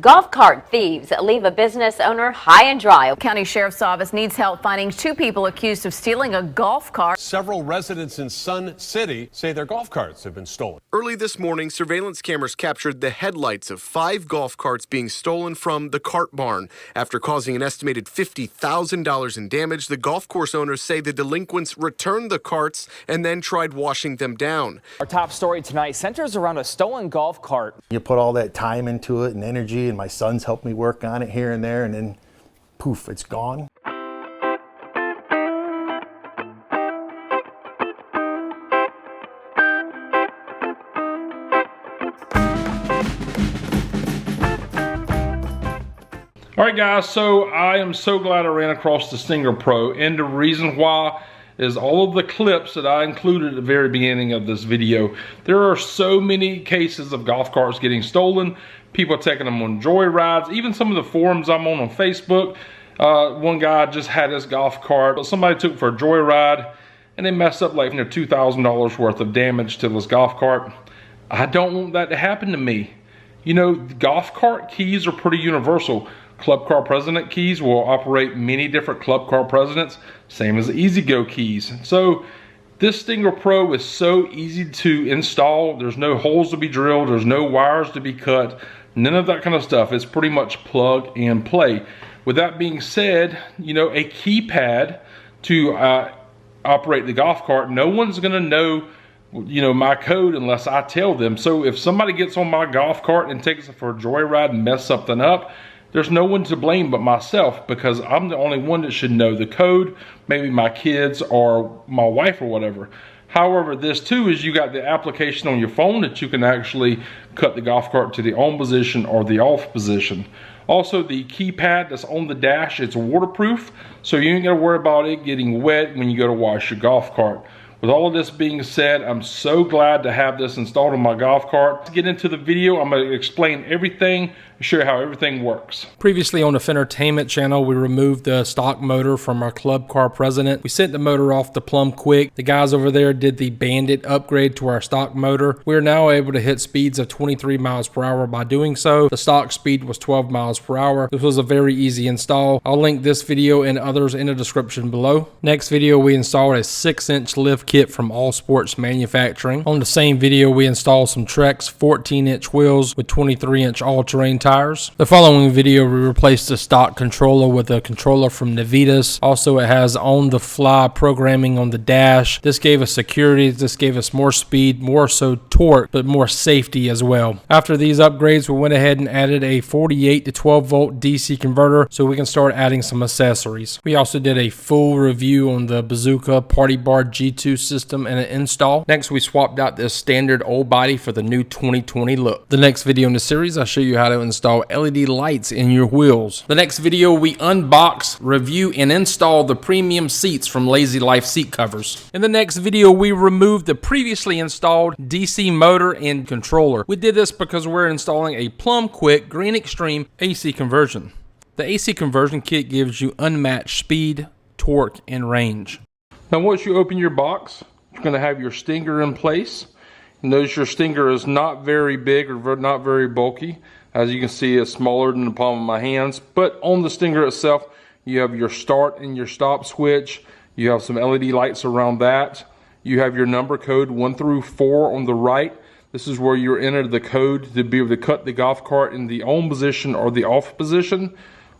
Golf cart thieves leave a business owner high and dry. County Sheriff's Office needs help finding 2 people accused of stealing a golf cart. Several residents in Sun City say their golf carts have been stolen. Early this morning, surveillance cameras captured the headlights of 5 golf carts being stolen from the cart barn. After causing an estimated $50,000 in damage, the golf course owners say the delinquents returned the carts and then tried washing them down. Our top story tonight centers around a stolen golf cart. You put all that time into it and energy, and my sons helped me work on it here and there, and then poof, it's gone. All right, guys, so I am so glad I ran across the Stinger Pro, and the reason why is all of the clips that I included at the very beginning of this video. There are so many cases of golf carts getting stolen, people taking them on joyrides, even some of the forums I'm on Facebook. One guy just had his golf cart, but somebody took it for a joyride, and they messed up like $2,000 worth of damage to this golf cart. I don't want that to happen to me. You know, golf cart keys are pretty universal. Club car president keys will operate many different club car presidents, same as XiQ keys. So this Stinger Pro is so easy to install. There's no holes to be drilled, there's no wires to be cut, none of that kind of stuff. It's pretty much plug and play. With that being said, you know, a keypad to operate the golf cart, no one's gonna know, you know, my code unless I tell them. So if somebody gets on my golf cart and takes it for a joyride and mess something up, there's no one to blame but myself, because I'm the only one that should know the code, maybe my kids or my wife or whatever. However, this too is you got the application on your phone that you can actually cut the golf cart to the on position or the off position. Also, the keypad that's on the dash, it's waterproof, so you ain't gotta worry about it getting wet when you go to wash your golf cart. With all of this being said, I'm so glad to have this installed on my golf cart. To get into the video, I'm going to explain everything and show you how everything works. Previously on the Fintertainment channel, we removed the stock motor from our club car president. We sent the motor off to Plum Quick. The guys over there did the Bandit upgrade to our stock motor. We're now able to hit speeds of 23 miles per hour by doing so. The stock speed was 12 miles per hour. This was a very easy install. I'll link this video and others in the description below. Next video, we installed a 6-inch lift kit from All Sports Manufacturing. On the same video, we installed some Trex 14-inch wheels with 23-inch all-terrain tires. The following video, we replaced the stock controller with a controller from Navitas. Also, it has on-the-fly programming on the dash. This gave us security, this gave us more speed, more so torque, but more safety as well. After these upgrades, we went ahead and added a 48 to 12 volt DC converter so we can start adding some accessories. We also did a full review on the Bazooka Party Bar G2 system and an install. Next, we swapped out this standard old body for the new 2020 look. The next video in the series, I'll show you how to install LED lights in your wheels. The next video, we unbox, review, and install the premium seats from Lazy Life seat covers. In the next video, we removed the previously installed DC motor and controller. We did this because we're installing a Plum Quick Green Extreme AC conversion. The AC conversion kit gives you unmatched speed, torque, and range. Now once you open your box, you're going to have your Stinger in place. Notice your Stinger is not very big or not very bulky. As you can see, it's smaller than the palm of my hands. But on the Stinger itself, you have your start and your stop switch. You have some LED lights around that. You have your number code 1 through 4 on the right. This is where you enter the code to be able to cut the golf cart in the on position or the off position.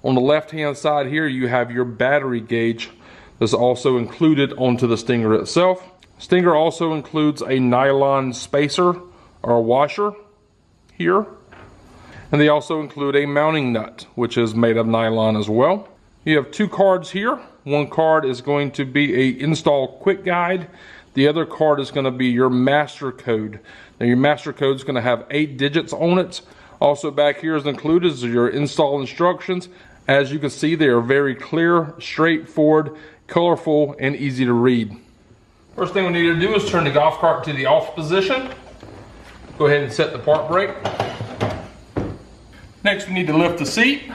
On the left hand side here, you have your battery gauge. This is also included onto the Stinger itself. Stinger also includes a nylon spacer or a washer here. And they also include a mounting nut, which is made of nylon as well. You have 2 cards here. One card is going to be a install quick guide. The other card is going to be your master code. Now your master code is going to have 8 digits on it. Also back here is included is your install instructions. As you can see, they are very clear, straightforward, colorful, and easy to read. First thing we need to do is turn the golf cart to the off position. Go ahead and set the park brake. Next, we need to lift the seat.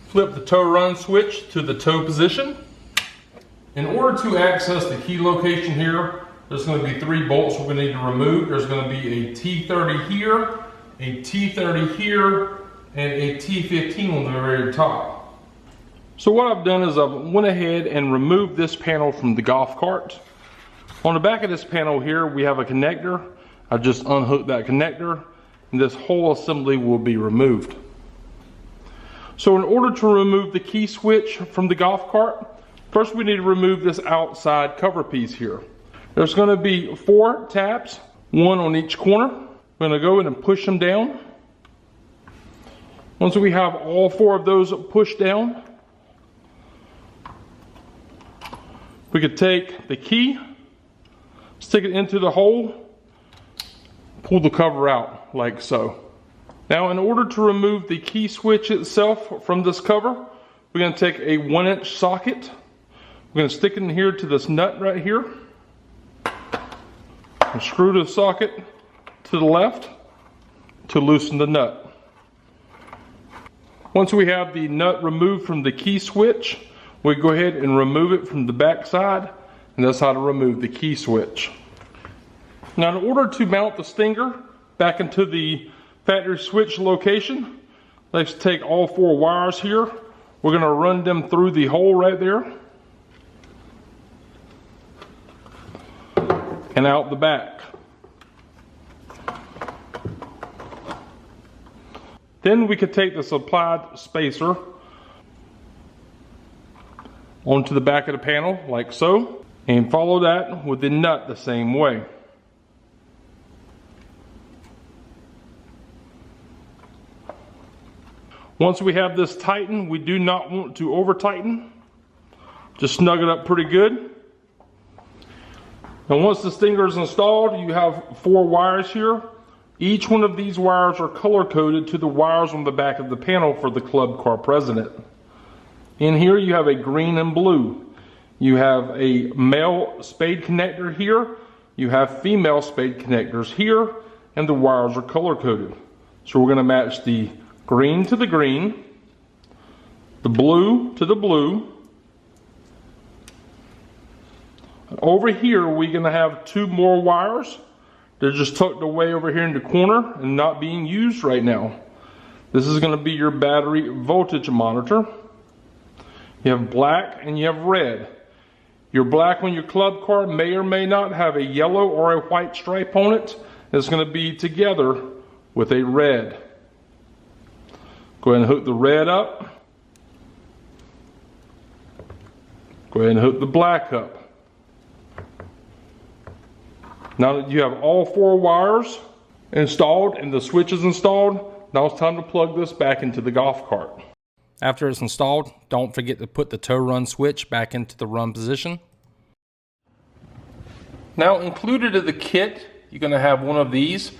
Flip the tow run switch to the tow position. In order to access the key location here, there's going to be 3 bolts we're going to need to remove. There's going to be a T30 here, a T30 here, and a T15 on the very top. So what I've done is I've went ahead and removed this panel from the golf cart. On the back of this panel here, we have a connector. I just unhooked that connector, and this whole assembly will be removed. So in order to remove the key switch from the golf cart, first we need to remove this outside cover piece here. There's going to be 4 tabs, 1 on each corner. We're going to go in and push them down. Once we have all 4 of those pushed down, we could take the key, stick it into the hole, pull the cover out like so. Now in order to remove the key switch itself from this cover, we're going to take a 1-inch socket. We're going to stick it in here to this nut right here. And screw the socket to the left to loosen the nut. Once we have the nut removed from the key switch, we go ahead and remove it from the back side, and that's how to remove the key switch. Now in order to mount the stinger back into the factory switch location, let's take all 4 wires here. We're going to run them through the hole right there and out the back. Then we could take the supplied spacer onto the back of the panel like so, and follow that with the nut the same way. Once we have this tightened, we do not want to over tighten. Just snug it up pretty good. And once the stinger is installed, you have 4 wires here. Each one of these wires are color coded to the wires on the back of the panel for the club car president. In here you have a green and blue. You have a male spade connector here. You have female spade connectors here, and the wires are color coded. So we're going to match the green to the green, the blue to the blue. Over here we're going to have 2 more wires. They're just tucked away over here in the corner and not being used right now. This is going to be your battery voltage monitor. You have black and you have red. Your black on your club car may or may not have a yellow or a white stripe on it. It's going to be together with a red. Go ahead and hook the red up. Go ahead and hook the black up. Now that you have all 4 wires installed and the switch is installed, now it's time to plug this back into the golf cart. After it's installed, don't forget to put the tow run switch back into the run position. Now included in the kit, you're going to have one of these.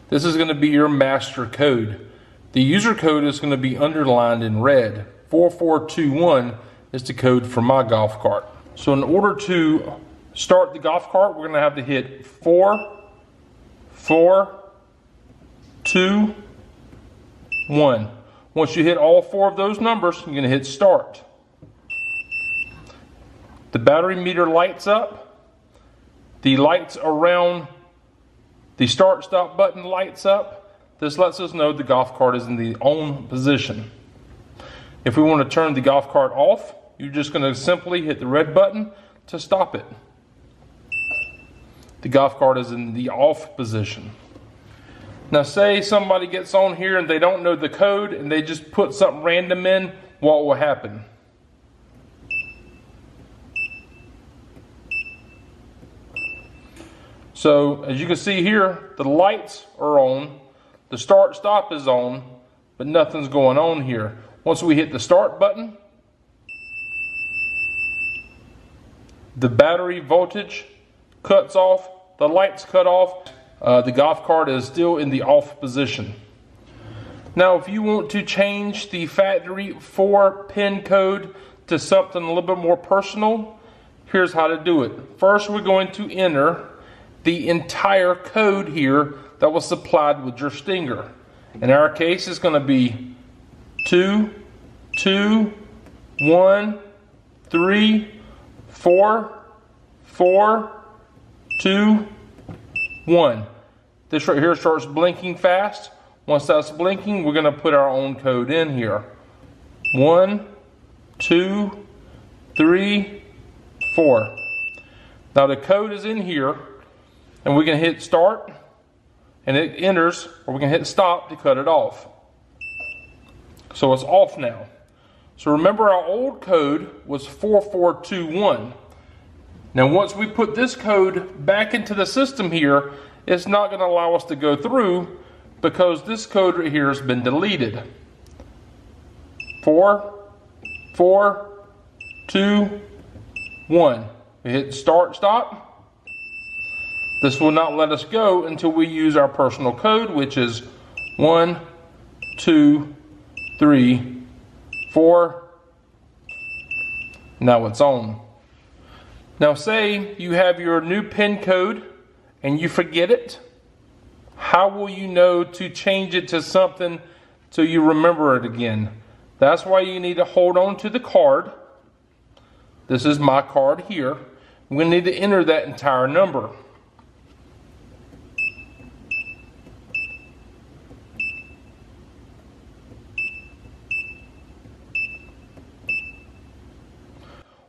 This is going to be your master code. The user code is going to be underlined in red. 4421 is the code for my golf cart. So in order to start the golf cart, we're going to have to hit 4, 4, 2, 1. Once you hit all 4 of those numbers, you're going to hit start. The battery meter lights up. The lights around the start stop button lights up. This lets us know the golf cart is in the on position. If we want to turn the golf cart off, you're just going to simply hit the red button to stop it. The golf cart is in the off position. Now say somebody gets on here and they don't know the code and they just put something random in, what will happen? So as you can see here, the lights are on, the start stop is on, but nothing's going on here. Once we hit the start button, the battery voltage cuts off, the lights cut off, the golf cart is still in the off position. Now if you want to change the factory 4-pin code to something a little bit more personal, here's how to do it. First we're going to enter the entire code here that was supplied with your stinger. In our case it's going to be 2, 2, 1, 3, 4, 4, 2, 1. This right here starts blinking fast. Once that's blinking, we're going to put our own code in here. 1, 2, 3, 4. Now the code is in here, and we can hit start, and it enters, or we can hit stop to cut it off. So it's off now. So remember, our old code was 4421. Now once we put this code back into the system here, it's not going to allow us to go through because this code right here has been deleted. 4, 4, 2, 1. We hit start, stop. This will not let us go until we use our personal code, which is 1, 2, 3, 4. Now it's on. Now say you have your new PIN code and you forget it. How will you know to change it to something till you remember it again? That's why you need to hold on to the card. This is my card here. We need to enter that entire number.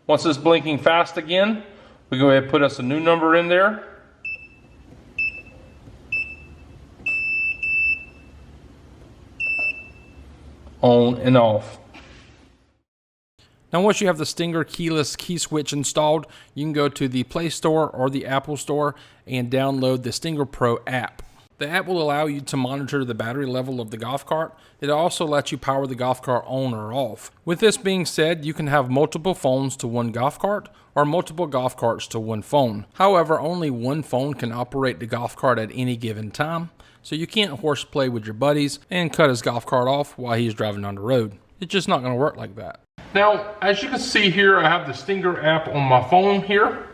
Once it's blinking fast again, we go ahead and put us a new number in there. On and off. Now once you have the Stinger keyless key switch installed, you can go to the Play Store or the Apple Store and download the Stinger Pro app. The app will allow you to monitor the battery level of the golf cart. It also lets you power the golf cart on or off. With this being said, you can have multiple phones to one golf cart or multiple golf carts to one phone. However, only one phone can operate the golf cart at any given time, so you can't horseplay with your buddies and cut his golf cart off while he's driving on the road. It's just not going to work like that. Now, as you can see here, I have the Stinger app on my phone here.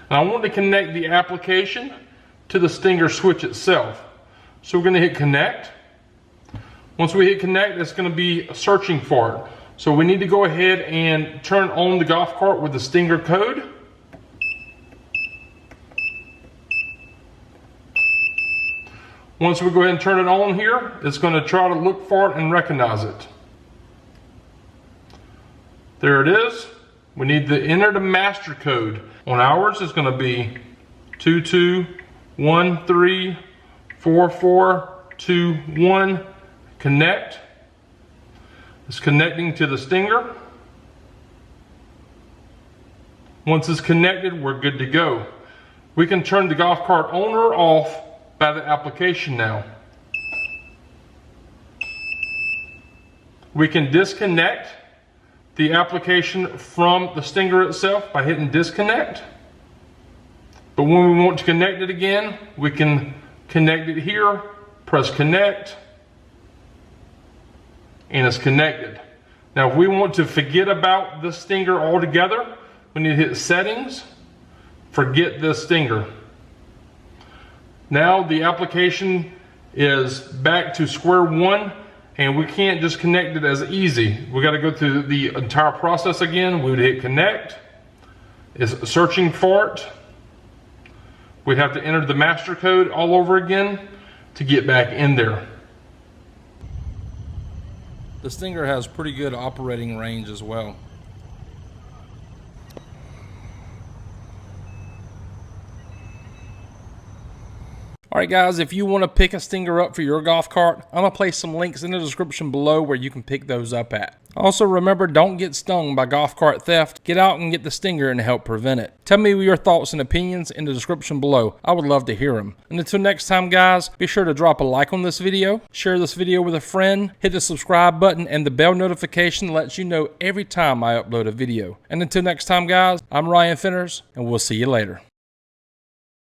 And I want to connect the application to the Stinger switch itself. So we're going to hit connect. Once we hit connect, it's going to be searching for it. So we need to go ahead and turn on the golf cart with the Stinger code. Once we go ahead and turn it on here, it's going to try to look for it and recognize it. There it is. We need to enter the master code. On ours, it's going to be 22134421. Connect. It's connecting to the Stinger. Once it's connected, we're good to go. We can turn the golf cart on or off by the application now. We can disconnect the application from the Stinger itself by hitting disconnect. But when we want to connect it again, we can connect it here, press connect, and it's connected. Now if we want to forget about the Stinger altogether, we need to hit settings, forget this Stinger. Now the application is back to square one, and we can't just connect it as easy. We got to go through the entire process again. We would hit connect. It's searching for it. We'd have to enter the master code all over again to get back in there. The Stinger has pretty good operating range as well. Alright guys, if you want to pick a Stinger up for your golf cart, I'm going to place some links in the description below where you can pick those up at. Also remember, don't get stung by golf cart theft. Get out and get the Stinger and help prevent it. Tell me your thoughts and opinions in the description below. I would love to hear them. And until next time guys, be sure to drop a like on this video, share this video with a friend, hit the subscribe button and the bell notification that lets you know every time I upload a video. And until next time guys, I'm Ryan Fenners and we'll see you later.